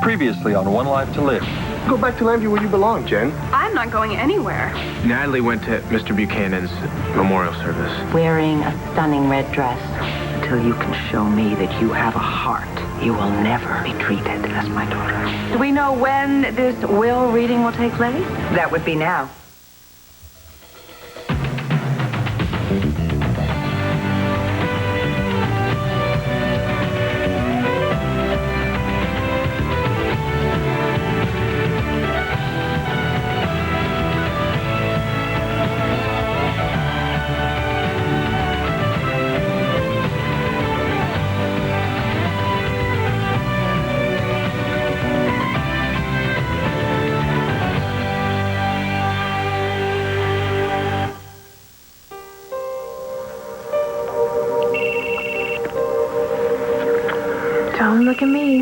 Previously on One Life to Live. Go back to Lambie where you belong, Jen. I'm not going anywhere. Natalie went to Mr. Buchanan's memorial service. Wearing a stunning red dress. Until you can show me that you have a heart, you will never be treated as my daughter. Do we know when this will reading will take place? That would be now. Don't look at me.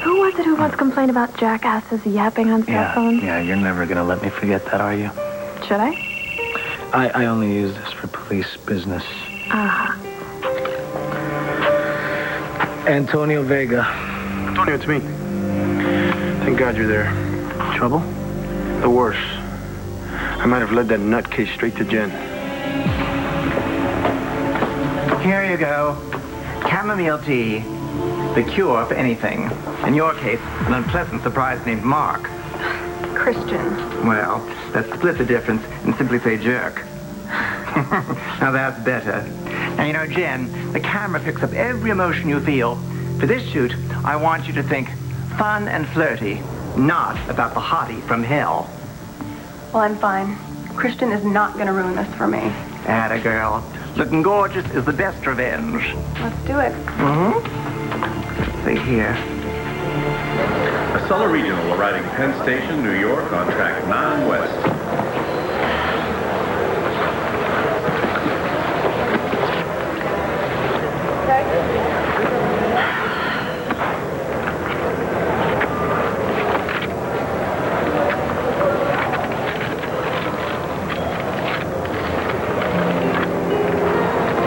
Who was it who once complained about jackasses yapping on cell phones? Yeah, you're never gonna let me forget that, are you? Should I? I only use this for police business. Uh-huh. Antonio Vega. Antonio, it's me. Thank God you're there. Trouble? The worst. I might have led that nutcase straight to Jen. Here you go. Chamomile tea. The cure for anything. In your case, an unpleasant surprise named Mark. Christian. Well, let's split the difference and simply say jerk. Now that's better. Now, you know, Jen, the camera picks up every emotion you feel. For this shoot, I want you to think fun and flirty, not about the hottie from hell. Well, I'm fine. Christian is not going to ruin this for me. Atta girl. Looking gorgeous is the best revenge. Let's do it. Mm-hmm. See here. Acela Regional arriving Penn Station, New York, on track 9 West.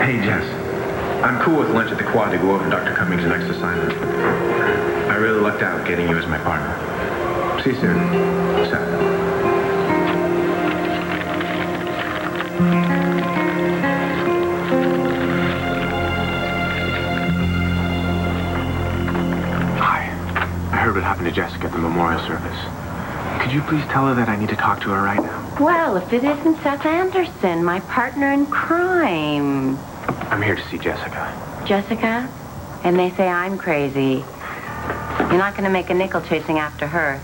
Hey, Jess. I'm cool with lunch at the quad to go over Dr. Cummings' next assignment. I really lucked out getting you as my partner. See you soon. Seth. Hi. I heard what happened to Jessica at the memorial service. Could you please tell her that I need to talk to her right now? Well, if it isn't Seth Anderson, my partner in crime. I'm here to see Jessica. Jessica? And they say I'm crazy. You're not going to make a nickel chasing after her.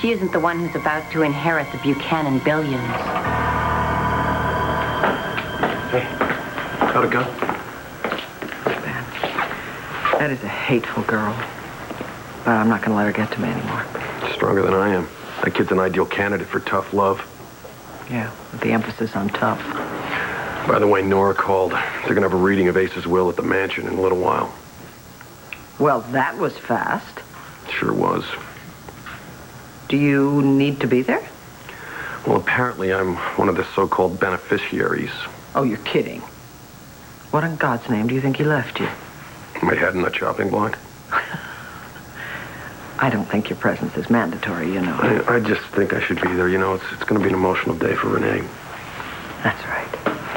She isn't the one who's about to inherit the Buchanan billions. Hey, how'd it go? That is a hateful girl. But I'm not going to let her get to me anymore. Stronger than I am. That kid's an ideal candidate for tough love. Yeah, with the emphasis on tough. By the way, Nora called. They're going to have a reading of Ace's will at the mansion in a little while. Well, that was fast. Sure was. Do you need to be there? Well, apparently I'm one of the so-called beneficiaries. Oh, you're kidding. What in God's name do you think he left you? My head in that chopping block. I don't think your presence is mandatory, you know. I just think I should be there. You know, it's going to be an emotional day for Renee. That's right.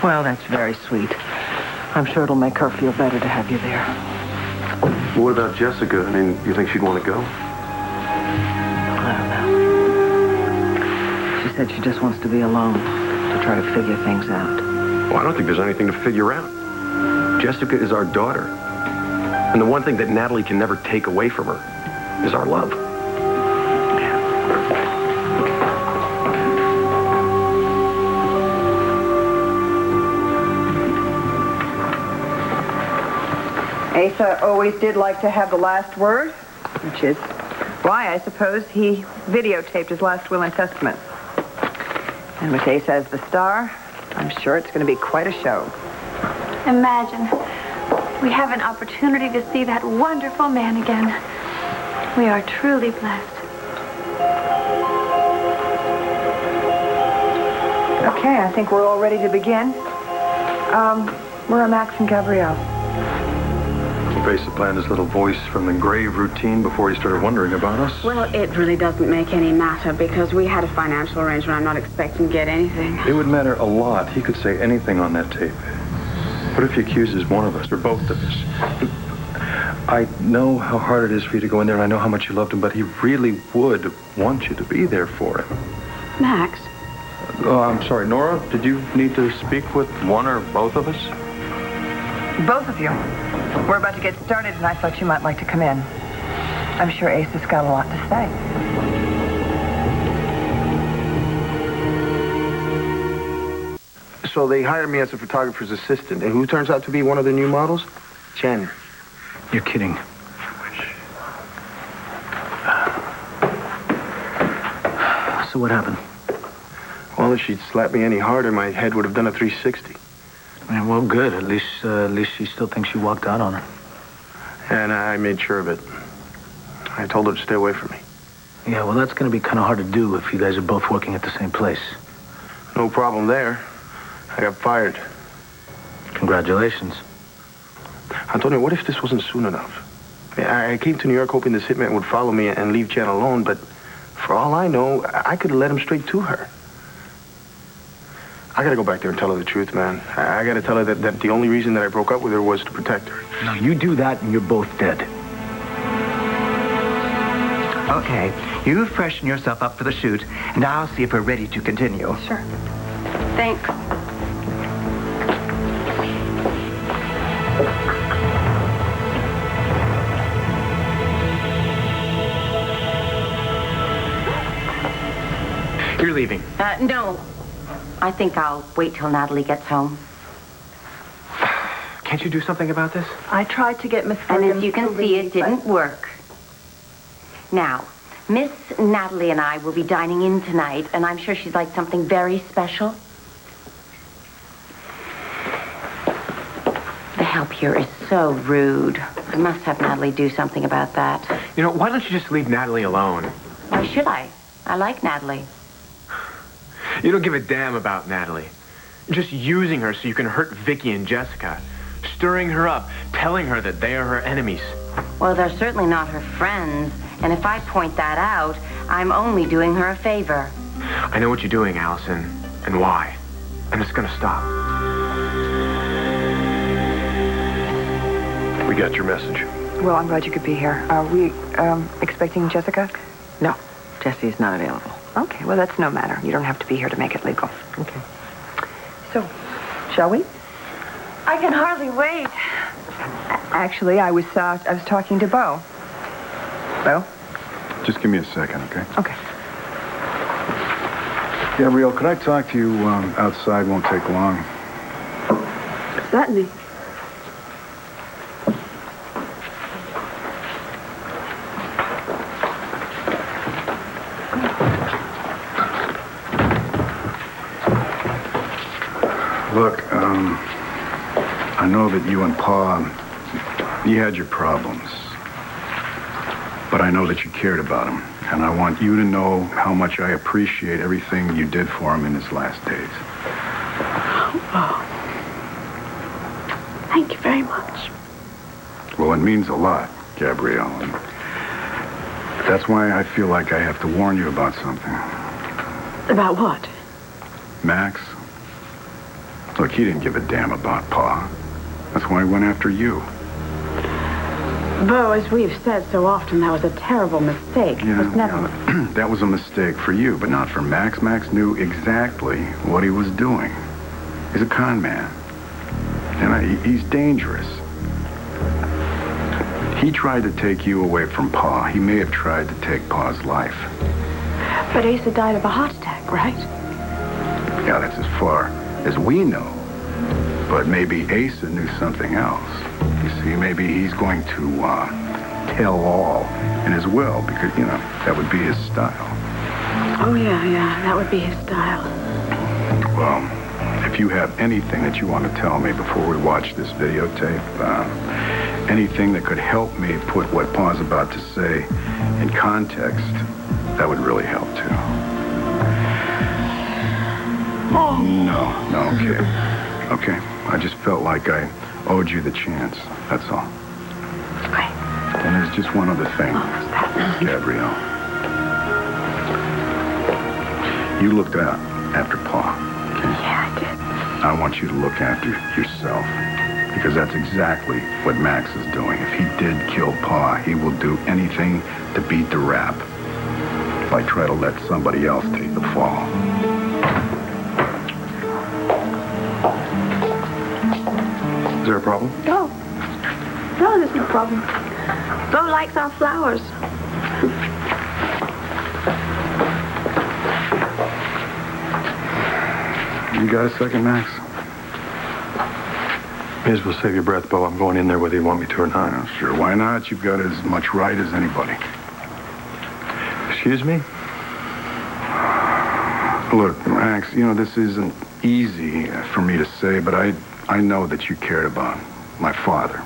Well, that's very sweet. I'm sure it'll make her feel better to have you there. What about Jessica? I mean, you think she'd want to go? I don't know. She said she just wants to be alone to try to figure things out. Well, I don't think there's anything to figure out. Jessica is our daughter. And the one thing that Natalie can never take away from her is our love. Asa always did like to have the last word, which is why I suppose he videotaped his last will and testament. And with Asa as the star, I'm sure it's going to be quite a show. Imagine. We have an opportunity to see that wonderful man again. We are truly blessed. Okay, I think we're all ready to begin. Where are Max and Gabrielle? Asa planned his little voice from the grave routine before he started wondering about us? Well, it really doesn't make any matter because we had a financial arrangement. I'm not expecting to get anything. It would matter a lot. He could say anything on that tape. What if he accuses one of us or both of us? I know how hard it is for you to go in there, and I know how much you loved him, but he really would want you to be there for him. Max? Oh, I'm sorry, Nora, did you need to speak with one or both of us? Both of you. We're about to get started, and I thought you might like to come in. I'm sure Ace has got a lot to say. So they hired me as a photographer's assistant, and who turns out to be one of the new models? Jen. You're kidding. So what happened? Well, if she'd slapped me any harder, my head would have done a 360. Yeah, well, good. At least she still thinks you walked out on her. And I made sure of it. I told her to stay away from me. Yeah, well, that's going to be kind of hard to do if you guys are both working at the same place. No problem there. I got fired. Congratulations. Antonio, what if this wasn't soon enough? I came to New York hoping this hitman would follow me and leave Jen alone, but for all I know, I could have led him straight to her. I gotta go back there and tell her the truth, man. I gotta tell her that the only reason that I broke up with her was to protect her. No, you do that and you're both dead. Okay, you freshen yourself up for the shoot, and I'll see if we're ready to continue. Sure. Thanks. You're leaving. No. I think I'll wait till Natalie gets home. Can't you do something about this? I tried to get Miss And Williams as you can to see, leave, it didn't work. Now, Miss Natalie and I will be dining in tonight, and I'm sure she'd like something very special. The help here is so rude. I must have Natalie do something about that. You know, why don't you just leave Natalie alone? Why should I? I like Natalie. You don't give a damn about Natalie. You're just using her so you can hurt Vicky and Jessica. Stirring her up, telling her that they are her enemies. Well, they're certainly not her friends. And if I point that out, I'm only doing her a favor. I know what you're doing, Allison, and why. And it's gonna stop. We got your message. Well, I'm glad you could be here. Are we expecting Jessica? No, Jesse's not available. Okay, well, that's no matter. You don't have to be here to make it legal. Okay. So, shall we? I can hardly wait. Actually, I was talking to Bo. Bo? Just give me a second, okay? Okay. Gabrielle, could I talk to you outside? Won't take long. Certainly. Look, I know that you and Pa, you had your problems. But I know that you cared about him. And I want you to know how much I appreciate everything you did for him in his last days. Oh. Thank you very much. Well, it means a lot, Gabrielle. And that's why I feel like I have to warn you about something. About what? Max. Look, he didn't give a damn about Pa. That's why he went after you. Bo, as we've said so often, that was a terrible mistake. It was never... That was a mistake for you, but not for Max. Max knew exactly what he was doing. He's a con man. And he's dangerous. He tried to take you away from Pa. He may have tried to take Pa's life. But Asa died of a heart attack, right? Yeah, that's as far as we know. But maybe Asa knew something else. You see, maybe he's going to tell all in his will, because, you know, that would be his style. Oh, yeah, that would be his style. Well, if you have anything that you want to tell me before we watch this videotape, anything that could help me put what Pa's about to say in context, that would really help, too. Oh. No, okay. Okay, I just felt like I owed you the chance, that's all. And there's just one other thing, Gabrielle. You looked out after Pa. Okay? Yeah, I did. I want you to look after yourself. Because that's exactly what Max is doing. If he did kill Pa, he will do anything to beat the rap. If I try to let somebody else take the fall. Is there a problem? No. No, there's no problem. Bo likes our flowers. You got a second, Max? May as well save your breath, Bo. I'm going in there whether you want me to or not. Yeah, sure, why not? You've got as much right as anybody. Excuse me? Look, Max, you know, this isn't easy for me to say, but I know that you cared about my father.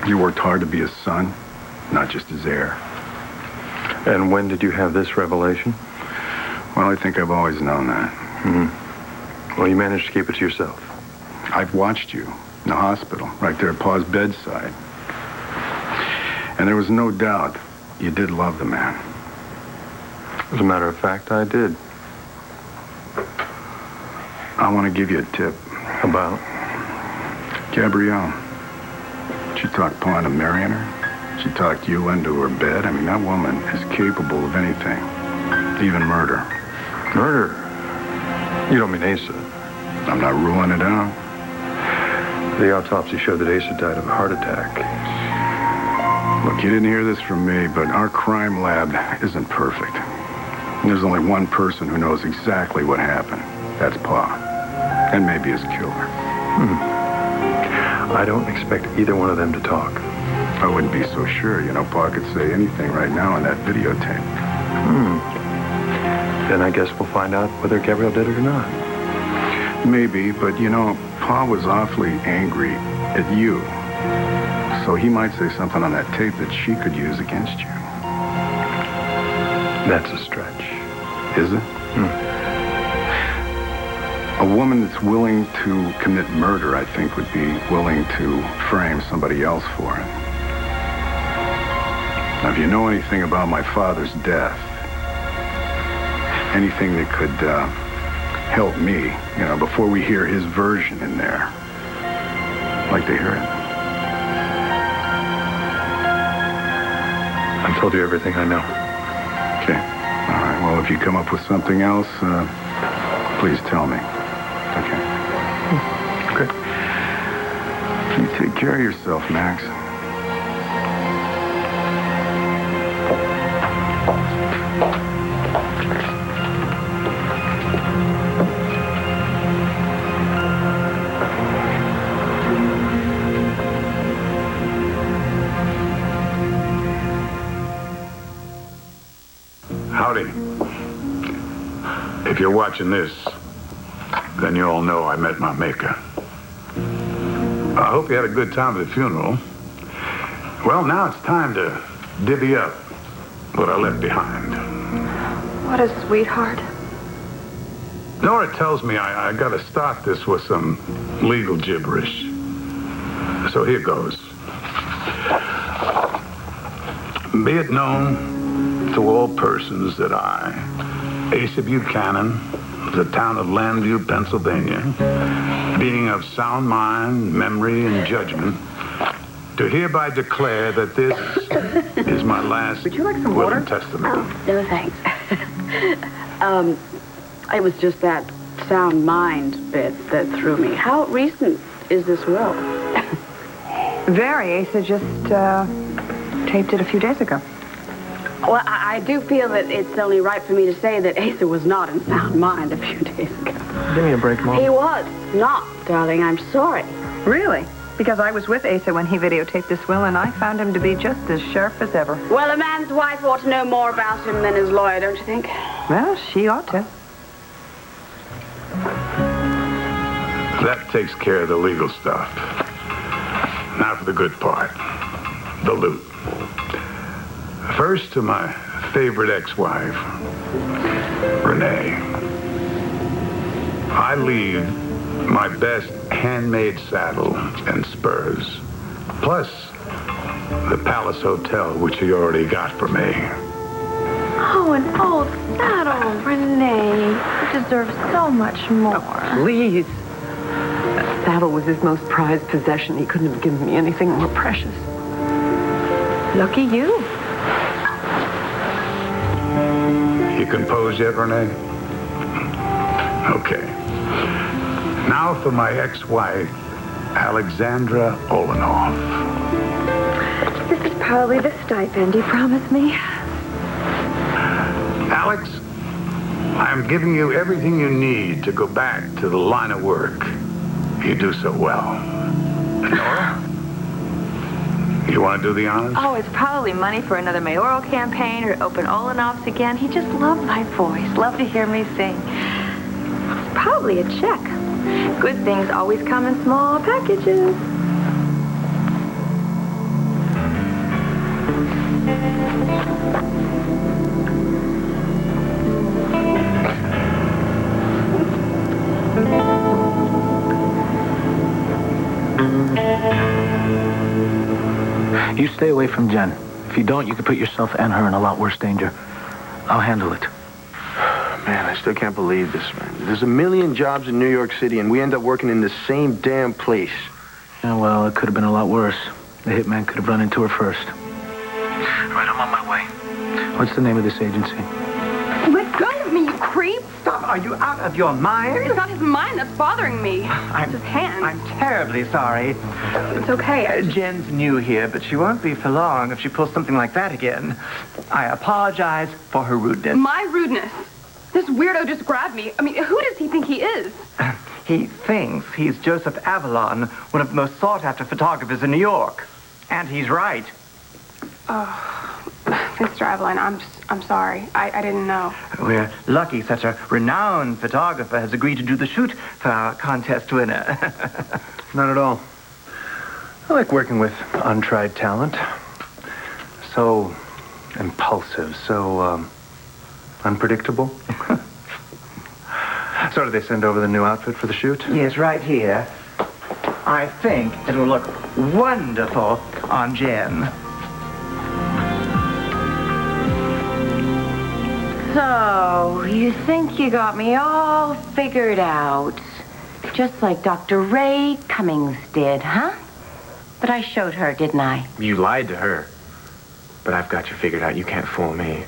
You worked hard to be his son, not just his heir. And when did you have this revelation? Well, I think I've always known that. Mm-hmm. Well, you managed to keep it to yourself. I've watched you in the hospital, right there at Pa's bedside. And there was no doubt you did love the man. As a matter of fact, I did. I want to give you a tip. About? Gabrielle. She talked Pa into marrying her. She talked you into her bed. I mean, that woman is capable of anything. Even murder. Murder? You don't mean Asa? I'm not ruling it out. The autopsy showed that Asa died of a heart attack. Look, you didn't hear this from me, but our crime lab isn't perfect. There's only one person who knows exactly what happened. That's Pa. And maybe his killer. I don't expect either one of them to talk. I wouldn't be so sure. You know, Pa could say anything right now on that videotape. Then I guess we'll find out whether Gabrielle did it or not. Maybe, but you know, Pa was awfully angry at you. So he might say something on that tape that she could use against you. That's a stretch. Is it? A woman that's willing to commit murder, I think, would be willing to frame somebody else for it. Now, if you know anything about my father's death, anything that could help me, you know, before we hear his version in there, I'd like to hear it. I've told you everything I know. Okay. All right. Well, if you come up with something else, please tell me. Okay. Okay. You take care of yourself, Max. Howdy. If you're watching this, then you all know I met my maker. I hope you had a good time at the funeral. Well, now it's time to divvy up what I left behind. What a sweetheart. Nora tells me I gotta start this with some legal gibberish. So here goes. Be it known to all persons that I, Asa Buchanan, the town of Landview, Pennsylvania, being of sound mind, memory, and judgment, to hereby declare that this is my last Would you like some will water? and testament. No, thanks. It was just that sound mind bit that threw me. How recent is this will? Very. Asa just taped it a few days ago. Well, I do feel that it's only right for me to say that Asa was not in sound mind a few days ago. Give me a break, Mom. He was not, darling. I'm sorry. Really? Because I was with Asa when he videotaped this will, and I found him to be just as sharp as ever. Well, a man's wife ought to know more about him than his lawyer, don't you think? Well, she ought to. That takes care of the legal stuff. Now for the good part, the loot. First to my favorite ex-wife, Renee. I leave my best handmade saddle and spurs, plus the Palace Hotel, which you already got for me. Oh, an old saddle, Renee. You deserve so much more. Please. That saddle was his most prized possession. He couldn't have given me anything more precious. Lucky you. You composed yet, Renee? Okay. Now for my ex-wife, Alexandra Olenoff. This is probably the stipend you promised me. Alex, I'm giving you everything you need to go back to the line of work you do so well. Nora, you want to do the honors? Oh, it's probably money for another mayoral campaign or to open Olenoff's again. He just loved my voice, loved to hear me sing. It's probably a check. Good things always come in small packages. You stay away from Jen. If you don't, you could put yourself and her in a lot worse danger. I'll handle it. Man, I still can't believe this, man. There's a million jobs in New York City, and we end up working in the same damn place. Yeah, well, it could have been a lot worse. The hitman could have run into her first. All right, I'm on my way. What's the name of this agency? Let go of me, you creep! Stop. Are you out of your mind? It's not his mind that's bothering me. It's his hand. I'm terribly sorry. It's okay. Jen's new here, but she won't be for long if she pulls something like that again. I apologize for her rudeness. My rudeness? This weirdo just grabbed me. I mean, who does he think he is? He thinks he's Joseph Avalon, one of the most sought-after photographers in New York. And he's right. Oh, Mr. Avalon, I'm sorry. I didn't know. We're lucky such a renowned photographer has agreed to do the shoot for our contest winner. Not at all. I like working with untried talent. So impulsive, so unpredictable. So did they send over the new outfit for the shoot? Yes, right here. I think it will look wonderful on Jen. So, you think you got me all figured out. Just like Dr. Ray Cummings did, huh? But I showed her, didn't I? You lied to her. But I've got you figured out. You can't fool me.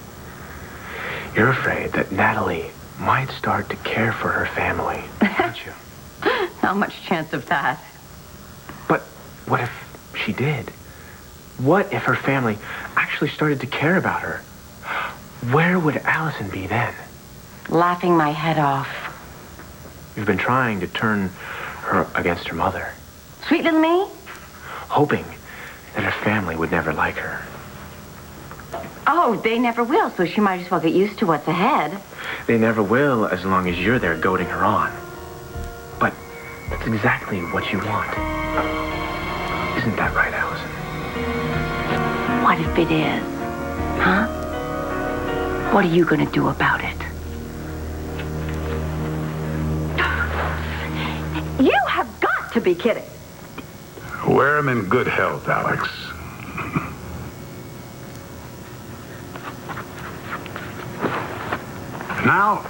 You're afraid that Natalie might start to care for her family, aren't you? Not much chance of that. But what if she did? What if her family actually started to care about her? Where would Allison be then? Laughing my head off. You've been trying to turn her against her mother. Sweet little me? Hoping that her family would never like her. Oh, they never will, so she might as well get used to what's ahead. They never will as long as you're there goading her on. But that's exactly what you want. Isn't that right, Allison? What if it is? Huh? What are you going to do about it? You have got to be kidding. Wear him in good health, Alex. Now,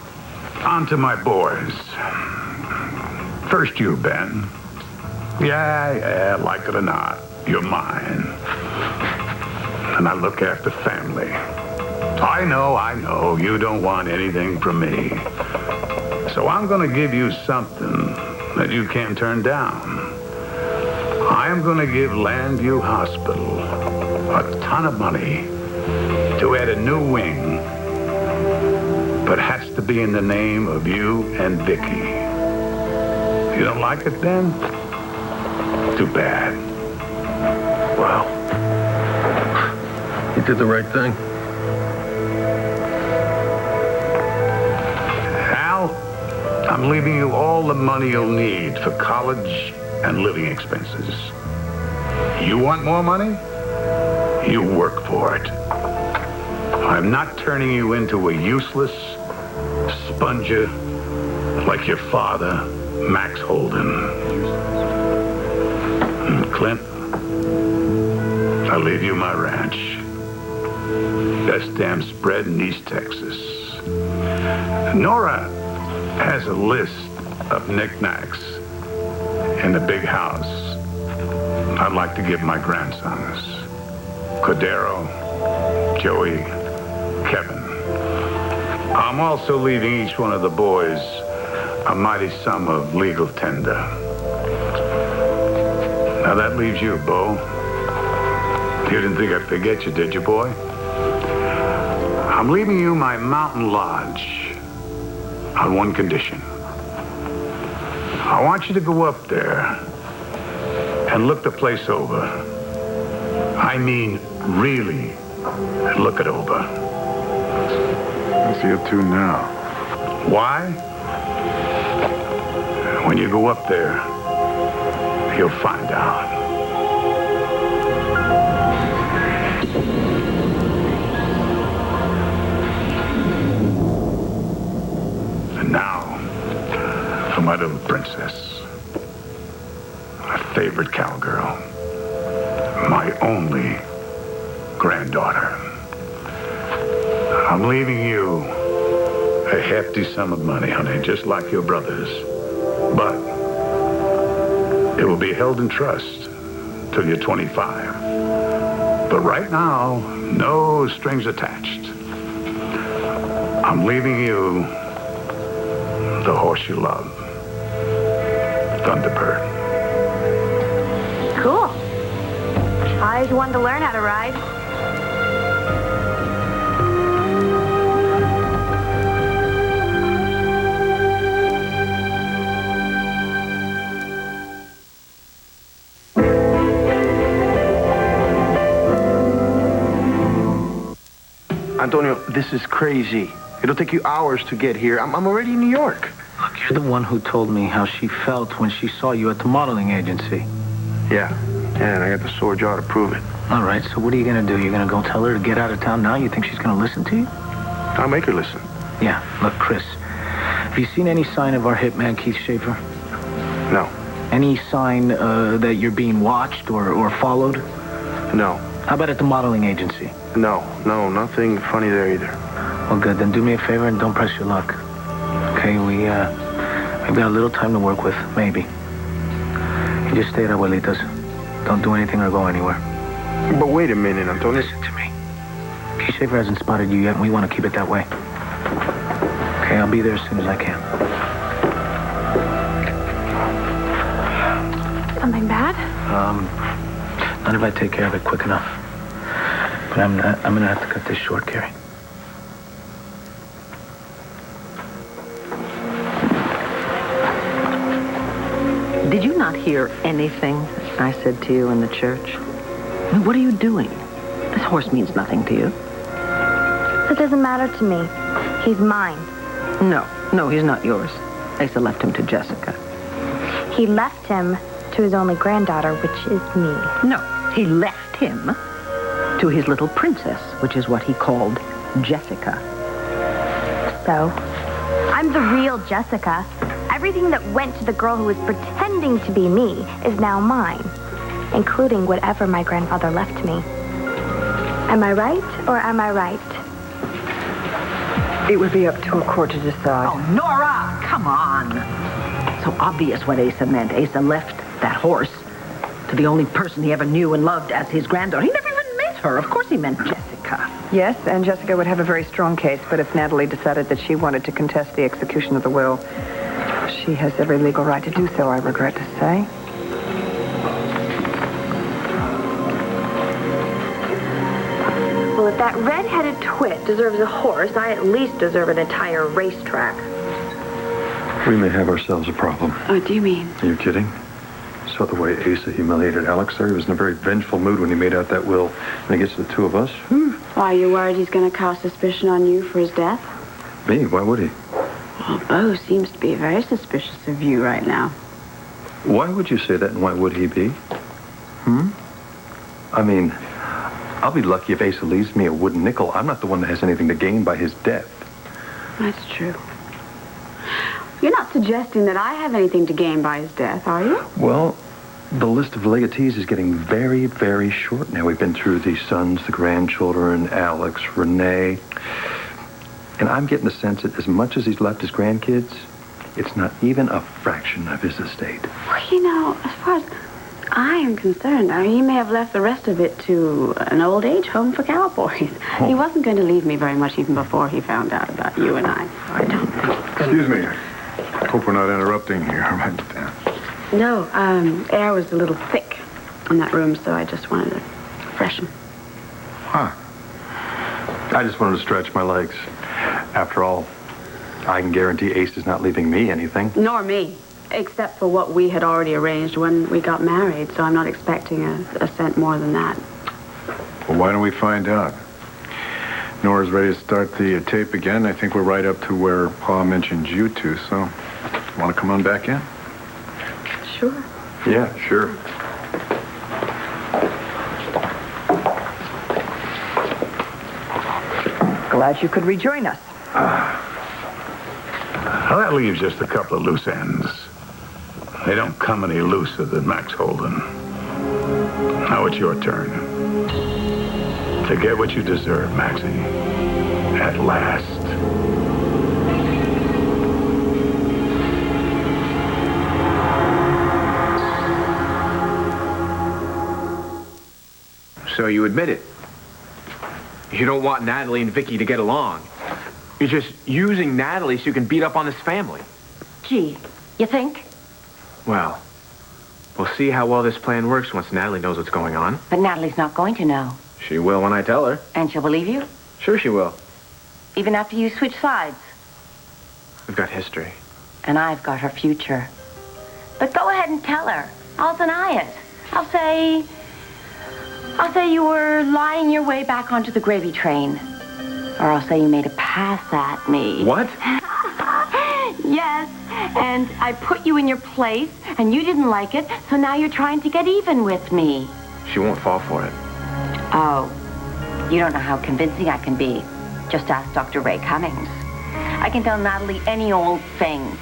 on to my boys. First you, Ben. Yeah, like it or not, you're mine. And I look after family. I know, you don't want anything from me. So I'm going to give you something that you can't turn down. I am going to give Landview Hospital a ton of money to add a new wing. But it has to be in the name of you and Vicky. If you don't like it, Ben, too bad. Wow. You did the right thing. Al, I'm leaving you all the money you'll need for college and living expenses. You want more money? You work for it. I'm not turning you into a useless sponger like your father, Max Holden. And Clint, I I'll leave you my ranch. Best damn spread in East Texas. Nora has a list of knickknacks in the big house I'd like to give my grandsons. Cordero, Joey, Kevin. I'm also leaving each one of the boys a mighty sum of legal tender. Now that leaves you, Bo. You didn't think I'd forget you, did you, boy? I'm leaving you my mountain lodge on one condition. I want you to go up there and look the place over. I mean, really look it over. What's he up to now? Why? When you go up there, you'll find out. And now, for my little princess, my favorite cowgirl, my only granddaughter. I'm leaving you a hefty sum of money, honey, just like your brothers. But it will be held in trust till you're 25. But right now, no strings attached. I'm leaving you the horse you love, Thunderbird. Cool. I always wanted to learn how to ride. Antonio, this is crazy. It'll take you hours to get here. I'm already in New York. Look, you're the one who told me how she felt when she saw you at the modeling agency. Yeah, and I got the sore jaw to prove it. All right, so what are you going to do? You're going to go tell her to get out of town now? You think she's going to listen to you? I'll make her listen. Yeah, look, Chris, have you seen any sign of our hitman, Keith Schaefer? No. Any sign that you're being watched or followed? No. How about at the modeling agency? No, nothing funny there either. Well, good. Then do me a favor and don't press your luck. Okay, we've got a little time to work with, maybe. You just stay at Abuelita's. Don't do anything or go anywhere. But wait a minute, Antonio. Listen to me. Keith Schaefer hasn't spotted you yet, and we want to keep it that way. Okay, I'll be there as soon as I can. Something bad? Not if I take care of it quick enough. But I'm gonna have to cut this short, Carrie. Did you not hear anything I said to you in the church? I mean, what are you doing? This horse means nothing to you. It doesn't matter to me. He's mine. No, he's not yours. Asa left him to Jessica. He left him to his only granddaughter, which is me. No, he left him to his little princess, which is what he called Jessica. So, I'm the real Jessica. Everything that went to the girl who was pretending to be me is now mine, including whatever my grandfather left me. Am I right or am I right? It would be up to a court to decide. Oh, Nora, come on. So obvious what Asa meant. Asa left that horse to the only person he ever knew and loved as his granddaughter. He never even met her. Of course he meant Jessica. Yes, and Jessica would have a very strong case, but if Natalie decided that she wanted to contest the execution of the will, she has every legal right to do so, I regret to say. Well, if that red-headed twit deserves a horse, I at least deserve an entire racetrack. We may have ourselves a problem. What do you mean? Are you kidding? Saw the way Asa humiliated Alex there. He was in a very vengeful mood when he made out that will. And it gets to the two of us. Why, are you worried he's going to cast suspicion on you for his death? Me? Why would he? Well, Bo seems to be very suspicious of you right now. Why would you say that, and why would he be? I mean, I'll be lucky if Asa leaves me a wooden nickel. I'm not the one that has anything to gain by his death. That's true. You're not suggesting that I have anything to gain by his death, are you? Well, the list of legatees is getting very, very short now. We've been through the sons, the grandchildren, Alex, Renee. And I'm getting the sense that as much as he's left his grandkids, it's not even a fraction of his estate. Well, you know, as far as I am concerned, I mean, he may have left the rest of it to an old age home for cowboys. Oh. He wasn't going to leave me very much even before he found out about you and I. I don't know. Excuse me. I hope we're not interrupting here, right, Dan? No, air was a little thick in that room, so I just wanted to freshen. Huh. I just wanted to stretch my legs. After all, I can guarantee Ace is not leaving me anything. Nor me, except for what we had already arranged when we got married, so I'm not expecting a cent more than that. Well, why don't we find out? Nora's ready to start the tape again. I think we're right up to where Pa mentioned you two, so want to come on back in? Sure. Yeah, sure. Glad you could rejoin us. Well, that leaves just a couple of loose ends. They don't come any looser than Max Holden. Now it's your turn. To get what you deserve, Maxie. At last. So you admit it. You don't want Natalie and Vicky to get along. You're just using Natalie so you can beat up on this family. Gee, you think? Well, we'll see how well this plan works once Natalie knows what's going on. But Natalie's not going to know. She will when I tell her. And she'll believe you? Sure she will. Even after you switch sides? We've got history. And I've got her future. But go ahead and tell her. I'll deny it. I'll say you were lying your way back onto the gravy train. Or I'll say you made a pass at me. What? Yes, and I put you in your place, and you didn't like it, so now you're trying to get even with me. She won't fall for it. Oh, you don't know how convincing I can be. Just ask Dr. Ray Cummings. I can tell Natalie any old thing.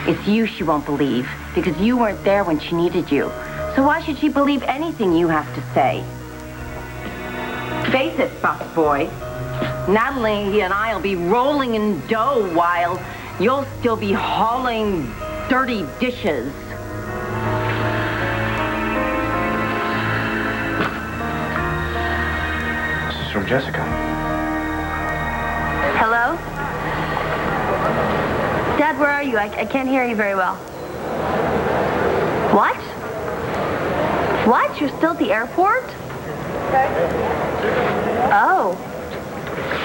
It's you she won't believe, because you weren't there when she needed you. So why should she believe anything you have to say? Face it, busboy. Natalie and I'll be rolling in dough while you'll still be hauling dirty dishes. This is from Jessica. Hello? Dad, where are you? I can't hear you very well. What? What? You're still at the airport? Oh.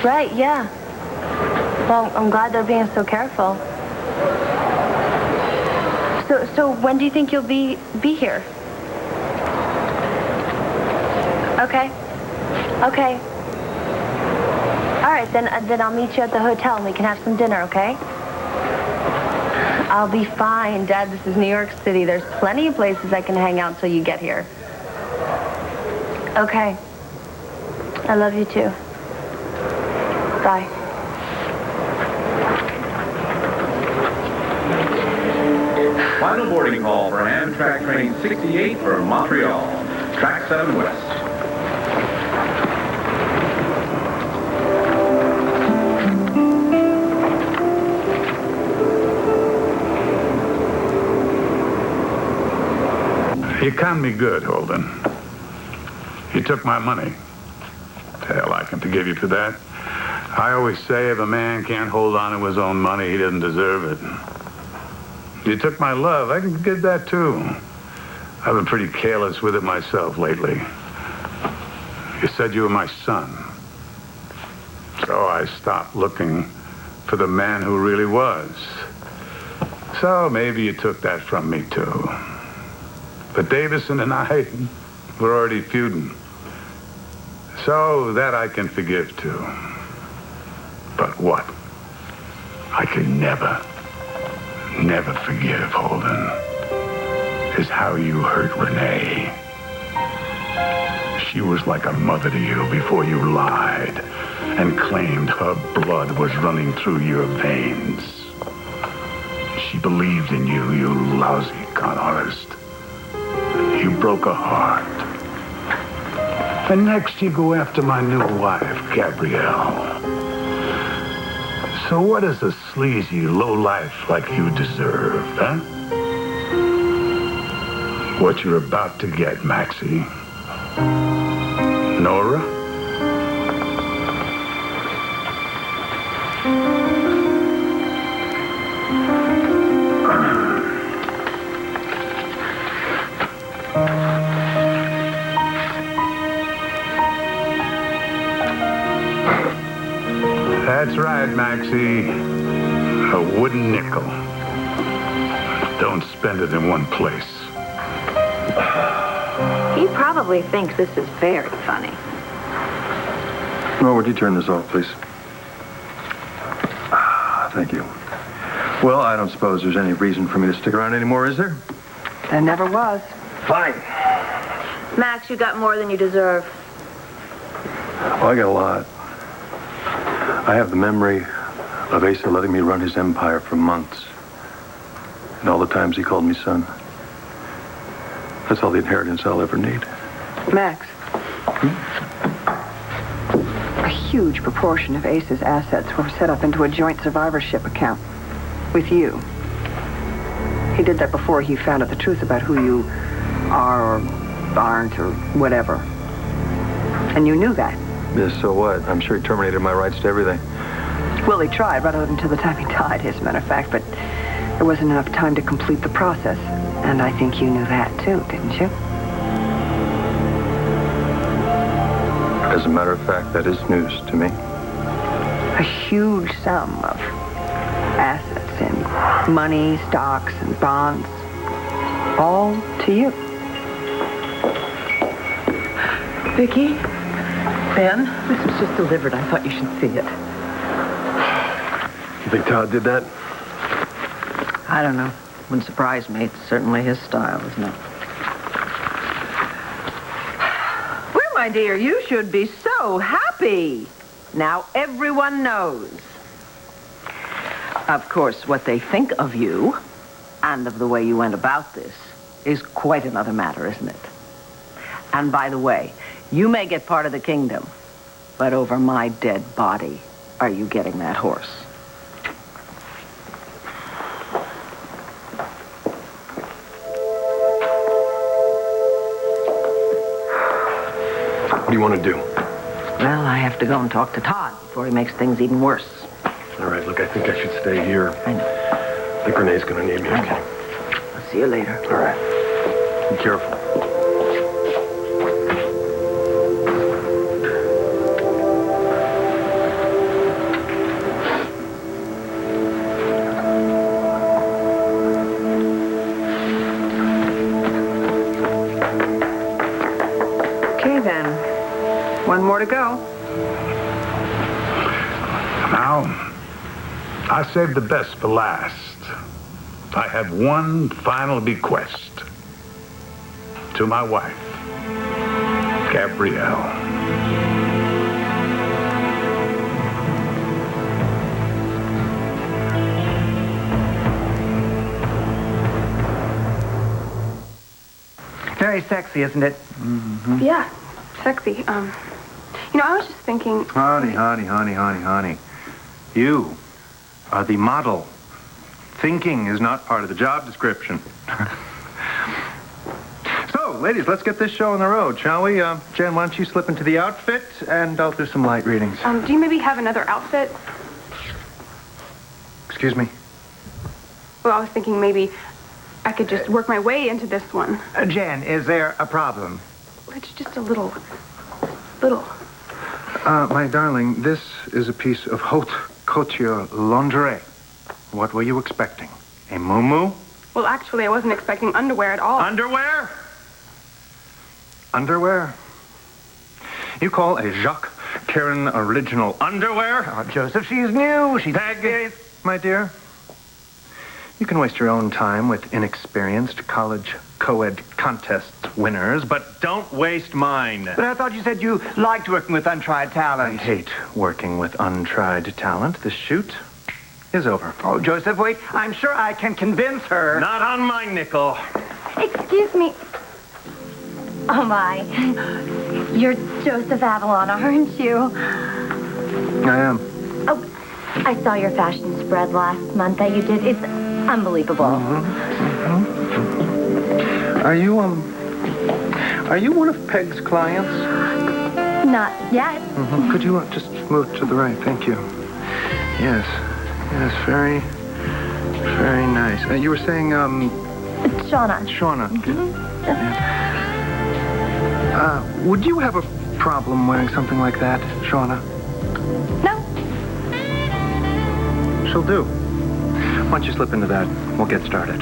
Right, yeah. Well, I'm glad they're being so careful. So when do you think you'll be here? Okay. Okay. All right, then I'll meet you at the hotel and we can have some dinner, okay? I'll be fine, Dad. This is New York City. There's plenty of places I can hang out till you get here. Okay. I love you too. Bye. Final boarding call for Amtrak Train 68 for Montreal. Track 7 West. You conned me good, Holden. You took my money. Hell, I can forgive you for that. I always say if a man can't hold on to his own money, he doesn't deserve it. You took my love. I can forgive that, too. I've been pretty careless with it myself lately. You said you were my son. So I stopped looking for the man who really was. So maybe you took that from me, too. But Davison and I were already feuding. So that I can forgive, too. But what I can never forgive, Holden, is how you hurt Renee. She was like a mother to you before you lied and claimed her blood was running through your veins. She believed in you, you lousy con artist. You broke a heart. And next you go after my new wife, Gabrielle. So what does a sleazy lowlife like you deserve, huh? What you're about to get, Maxie. Nora? That's right, Maxie. A wooden nickel. Don't spend it in one place. He probably thinks this is very funny. Oh, would you turn this off, please? Thank you. Well, I don't suppose there's any reason for me to stick around anymore, is there? There never was. Fine. Max, you got more than you deserve. Well, I got a lot. I have the memory of Asa letting me run his empire for months. And all the times he called me son. That's all the inheritance I'll ever need. Max. A huge proportion of Ace's assets were set up into a joint survivorship account with you. He did that before he found out the truth about who you are or aren't or whatever. And you knew that. Yes, so what? I'm sure he terminated my rights to everything. Well, he tried right until the time he died, as a matter of fact, but there wasn't enough time to complete the process. And I think you knew that, too, didn't you? As a matter of fact, that is news to me. A huge sum of assets in money, stocks, and bonds. All to you. Vicki? Ben, this was just delivered. I thought you should see it. You think Todd did that? I don't know. Wouldn't surprise me. It's certainly his style, isn't it? Well, my dear, you should be so happy. Now everyone knows. Of course, what they think of you and of the way you went about this is quite another matter, isn't it? And by the way, you may get part of the kingdom, but over my dead body are you getting that horse. What do you want to do? Well, I have to go and talk to Todd before he makes things even worse. All right, look, I think I should stay here. I know. I think Renee's going to need me, okay? I'll see you later. All right. Be careful. Okay, then. One more to go. Now, I saved the best for last. I have one final bequest to my wife, Gabrielle. Very sexy, isn't it? Mm-hmm. Yeah, sexy. I was just thinking... Honey. You are the model. Thinking is not part of the job description. So, ladies, let's get this show on the road, shall we? Jen, why don't you slip into the outfit, and I'll do some light readings. Do you maybe have another outfit? Excuse me? Well, I was thinking maybe I could just work my way into this one. Jen, is there a problem? It's just a little. My darling, this is a piece of haute couture lingerie. What were you expecting? A muumuu? Well, actually, I wasn't expecting underwear at all. Underwear? Underwear? You call a Jacques Karen original underwear? Oh, Joseph, she's new. She's Peg, my dear. You can waste your own time with inexperienced college co-ed contest winners, but don't waste mine. But I thought you said you liked working with untried talent. I hate working with untried talent. The shoot is over. Oh, Joseph, wait. I'm sure I can convince her. Not on my nickel. Excuse me. Oh, my. You're Joseph Avalon, aren't you? I am. Oh, I saw your fashion spread last month that you did. It's unbelievable. Are you one of Peg's clients? Not yet. Could you just move to the right? Thank you. Yes. Yes, very, very nice. You were saying, Shauna. Shauna. Would you have a problem wearing something like that, Shauna? No. She'll do. Why don't you slip into that? We'll get started.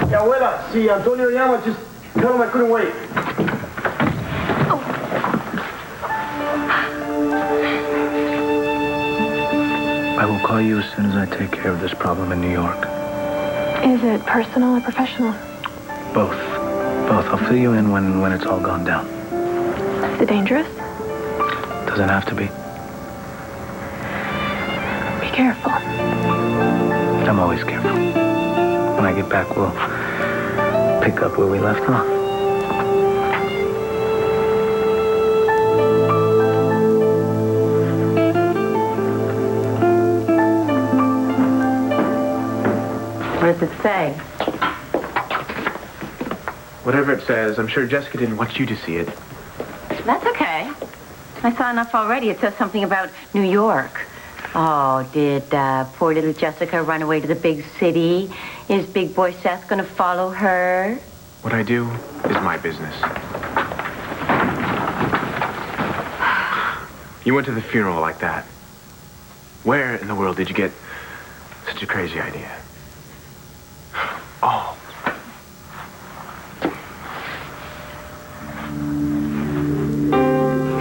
Yeah, abuela, si Antonio llama, just tell him I couldn't wait. I will call you as soon as I take care of this problem in New York. Is it personal or professional? Both. Both. I'll fill you in when it's all gone down. Is it dangerous? Doesn't have to be. Be careful. I'm always careful. When I get back, we'll pick up where we left off. What does it say? Whatever it says, I'm sure Jessica didn't want you to see it. That's okay. I saw enough already. It says something about New York. Oh, did poor little Jessica run away to the big city? Is big boy Seth going to follow her? What I do is my business. You went to the funeral like that. Where in the world did you get such a crazy idea? Oh.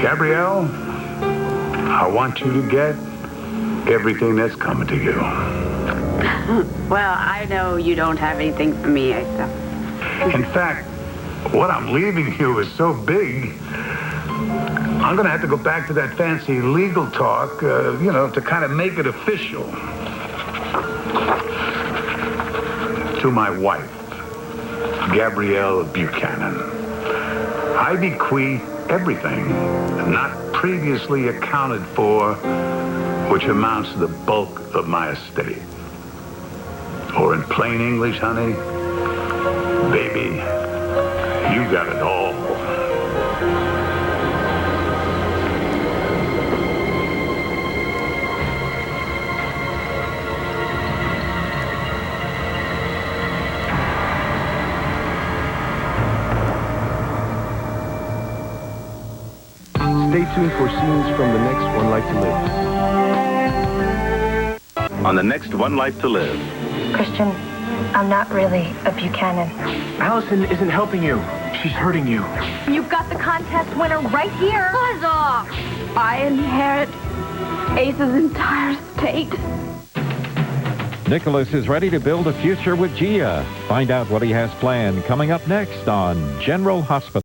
Gabrielle, I want you to get everything that's coming to you. Well, I know you don't have anything for me, Asa. In fact, what I'm leaving you is so big, I'm going to have to go back to that fancy legal talk, to kind of make it official. To my wife, Gabrielle Buchanan, I bequeath everything not previously accounted for, which amounts to the bulk of my estate. Or in plain English, honey, baby, you got it all. Stay tuned for scenes from the next One Life to Live. On the next One Life to Live. Christian, I'm not really a Buchanan. Allison isn't helping you. She's hurting you. You've got the contest winner right here. Buzz off! I inherit Ace's entire estate. Nicholas is ready to build a future with Gia. Find out what he has planned coming up next on General Hospital.